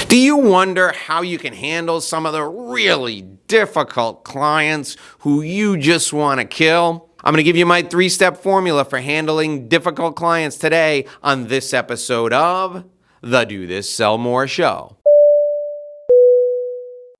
Do you wonder how you can handle some of the really difficult clients who you just want to kill? I'm going to give you my 3-step formula for handling difficult clients today on this episode of the Do This Sell More Show.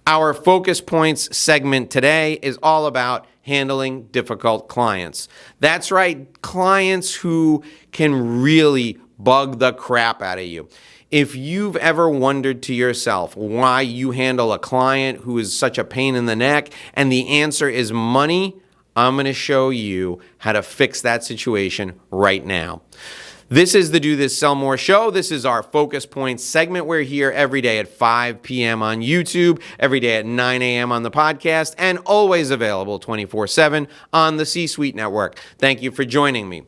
Our Focus Points segment today is all about handling difficult clients. That's right, clients who can really bug the crap out of you. If you've ever wondered to yourself why you handle a client who is such a pain in the neck and the answer is money, I'm going to show you how to fix that situation right now. This is the Do This Sell More Show. This is our Focus Points segment. We're here every day at 5 p.m. on YouTube, every day at 9 a.m. on the podcast, and always available 24/7 on the C-Suite Network. Thank you for joining me.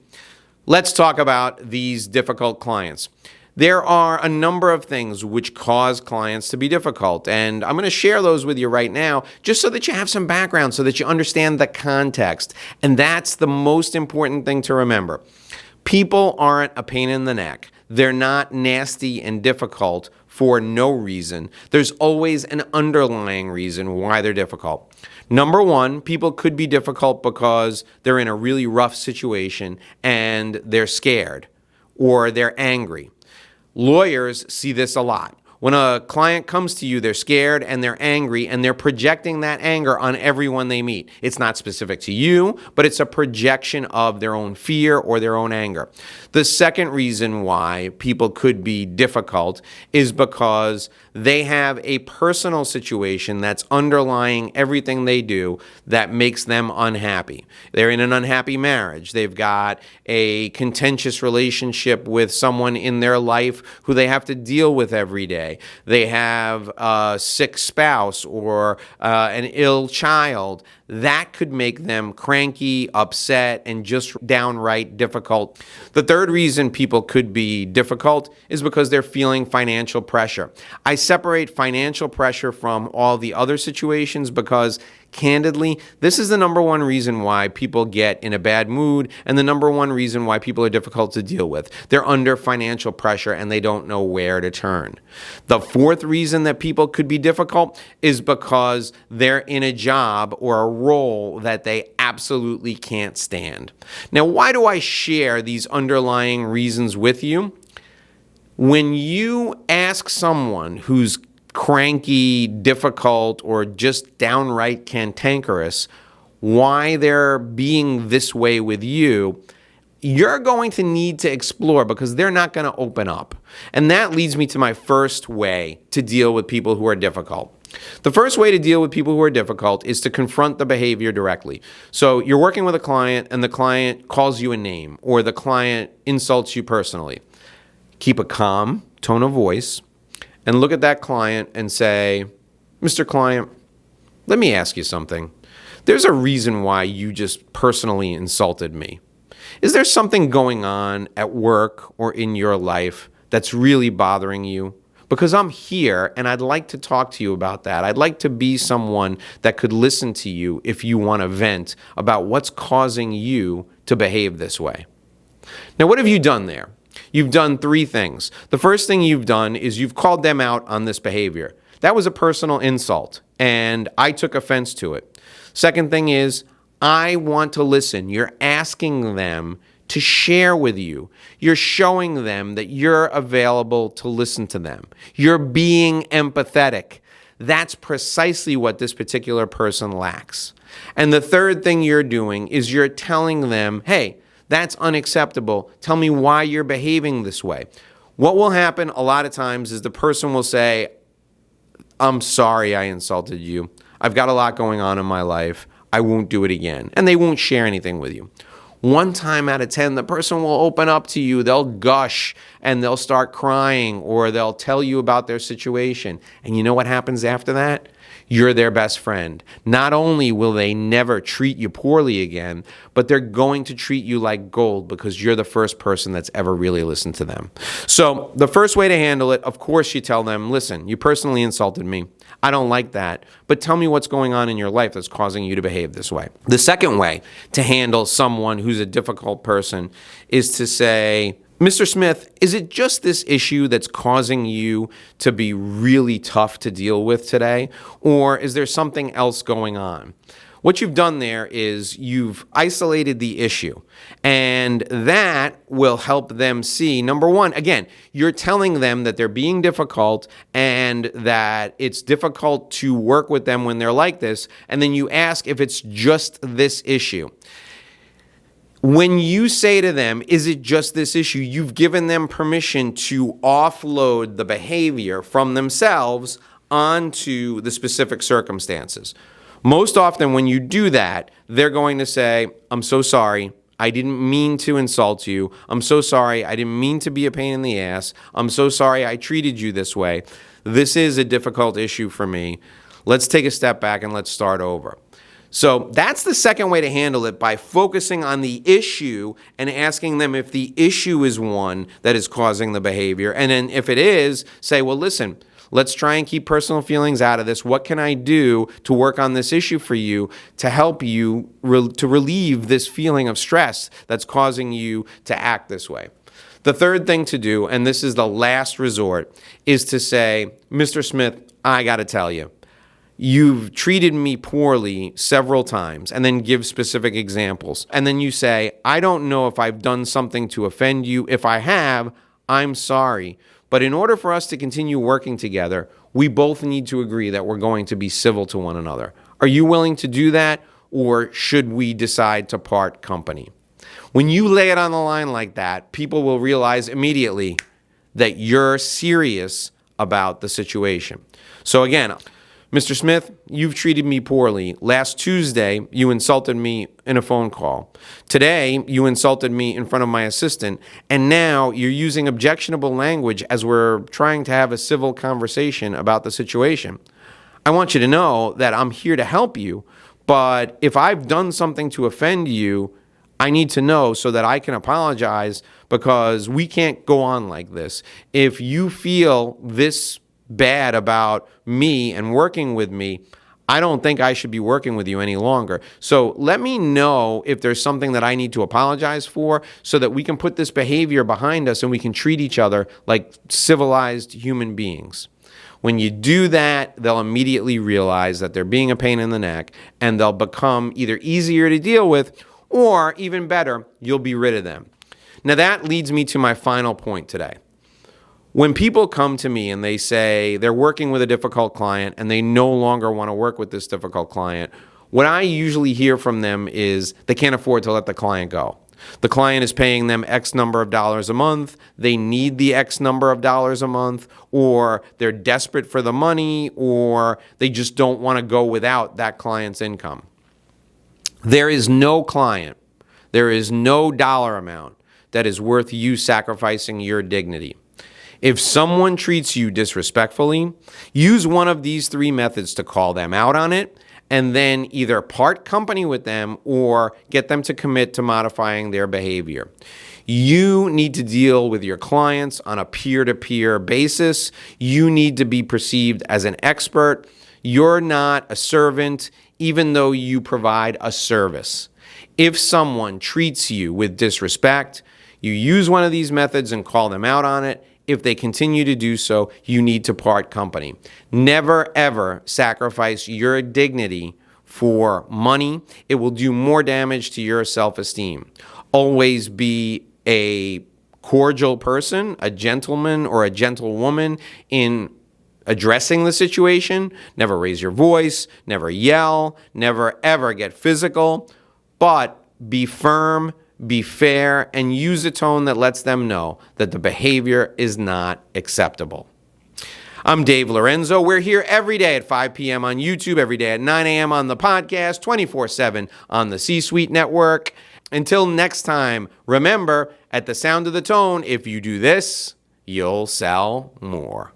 Let's talk about these difficult clients. There are a number of things which cause clients to be difficult, and I'm going to share those with you right now just so that you have some background, so that you understand the context. And that's the most important thing to remember. People aren't a pain in the neck. They're not nasty and difficult for no reason. There's always an underlying reason why they're difficult. Number one, people could be difficult because they're in a really rough situation and they're scared or they're angry. Lawyers see this a lot. When a client comes to you, they're scared and they're angry and they're projecting that anger on everyone they meet. It's not specific to you, but it's a projection of their own fear or their own anger. The second reason why people could be difficult is because they have a personal situation that's underlying everything they do that makes them unhappy. They're in an unhappy marriage. They've got a contentious relationship with someone in their life who they have to deal with every day. They have a sick spouse or an ill child. That could make them cranky, upset, and just downright difficult. The third reason people could be difficult is because they're feeling financial pressure. I separate financial pressure from all the other situations because, candidly, this is the number one reason why people get in a bad mood and the number one reason why people are difficult to deal with. They're under financial pressure and they don't know where to turn. The fourth reason that people could be difficult is because they're in a job or a role that they absolutely can't stand. Now, why do I share these underlying reasons with you? When you ask someone who's cranky, difficult, or just downright cantankerous why they're being this way with you, you're going to need to explore because they're not going to open up. And that leads me to my first way to deal with people who are difficult. The first way to deal with people who are difficult is to confront the behavior directly. So you're working with a client and the client calls you a name or the client insults you personally. Keep a calm tone of voice and look at that client and say, Mr. Client, let me ask you something. There's a reason why you just personally insulted me. Is there something going on at work or in your life that's really bothering you? Because I'm here and I'd like to talk to you about that. I'd like to be someone that could listen to you if you want to vent about what's causing you to behave this way. Now, what have you done there? You've done 3 things. The first thing you've done is you've called them out on this behavior. That was a personal insult, and I took offense to it. Second thing is, I want to listen. You're asking them to share with you. You're showing them that you're available to listen to them. You're being empathetic. That's precisely what this particular person lacks. And the third thing you're doing is you're telling them, hey, that's unacceptable. Tell me why you're behaving this way. What will happen a lot of times is the person will say, I'm sorry I insulted you. I've got a lot going on in my life. I won't do it again. And they won't share anything with you. 1 time out of 10, the person will open up to you. They'll gush and they'll start crying or they'll tell you about their situation. And you know what happens after that? You're their best friend. Not only will they never treat you poorly again, but they're going to treat you like gold because you're the first person that's ever really listened to them. So the first way to handle it, of course, you tell them, listen, you personally insulted me. I don't like that, but tell me what's going on in your life that's causing you to behave this way. The second way to handle someone who's a difficult person is to say, Mr. Smith, is it just this issue that's causing you to be really tough to deal with today? Or is there something else going on? What you've done there is you've isolated the issue, and that will help them see, number one, again, you're telling them that they're being difficult and that it's difficult to work with them when they're like this, and then you ask if it's just this issue. When you say to them, is it just this issue, you've given them permission to offload the behavior from themselves onto the specific circumstances. Most often when you do that, they're going to say, I'm so sorry, I didn't mean to insult you. I'm so sorry, I didn't mean to be a pain in the ass. I'm so sorry I treated you this way. This is a difficult issue for me. Let's take a step back and let's start over. So that's the second way to handle it, by focusing on the issue and asking them if the issue is one that is causing the behavior. And then if it is, say, well, listen, let's try and keep personal feelings out of this. What can I do to work on this issue for you to help you to relieve this feeling of stress that's causing you to act this way? The third thing to do, and this is the last resort, is to say, Mr. Smith, I got to tell you, you've treated me poorly several times, and then give specific examples. And then you say, I don't know if I've done something to offend you. If I have, I'm sorry. But in order for us to continue working together, we both need to agree that we're going to be civil to one another. Are you willing to do that, or should we decide to part company? When you lay it on the line like that, people will realize immediately that you're serious about the situation. So again, Mr. Smith, you've treated me poorly. Last Tuesday, you insulted me in a phone call. Today, you insulted me in front of my assistant, and now you're using objectionable language as we're trying to have a civil conversation about the situation. I want you to know that I'm here to help you, but if I've done something to offend you, I need to know so that I can apologize, because we can't go on like this. If you feel this bad about me and working with me, I don't think I should be working with you any longer. So let me know if there's something that I need to apologize for, so that we can put this behavior behind us and we can treat each other like civilized human beings. When you do that, they'll immediately realize that they're being a pain in the neck, and they'll become either easier to deal with, or even better, you'll be rid of them. Now that leads me to my final point today. When people come to me and they say they're working with a difficult client and they no longer want to work with this difficult client, what I usually hear from them is they can't afford to let the client go. The client is paying them X number of dollars a month, they need the X number of dollars a month, or they're desperate for the money, or they just don't want to go without that client's income. There is no client, there is no dollar amount that is worth you sacrificing your dignity. If someone treats you disrespectfully, use one of these three methods to call them out on it, and then either part company with them or get them to commit to modifying their behavior. You need to deal with your clients on a peer-to-peer basis. You need to be perceived as an expert. You're not a servant, even though you provide a service. If someone treats you with disrespect, you use one of these methods and call them out on it. If they continue to do so, you need to part company. Never, ever sacrifice your dignity for money. It will do more damage to your self-esteem. Always be a cordial person, a gentleman or a gentlewoman in addressing the situation. Never raise your voice, never yell, never, ever get physical, but be firm, be fair, and use a tone that lets them know that the behavior is not acceptable. I'm Dave Lorenzo. We're here every day at 5 p.m. on YouTube, every day at 9 a.m. on the podcast, 24/7 on the C-Suite Network. Until next time, remember, at the sound of the tone, if you do this, you'll sell more.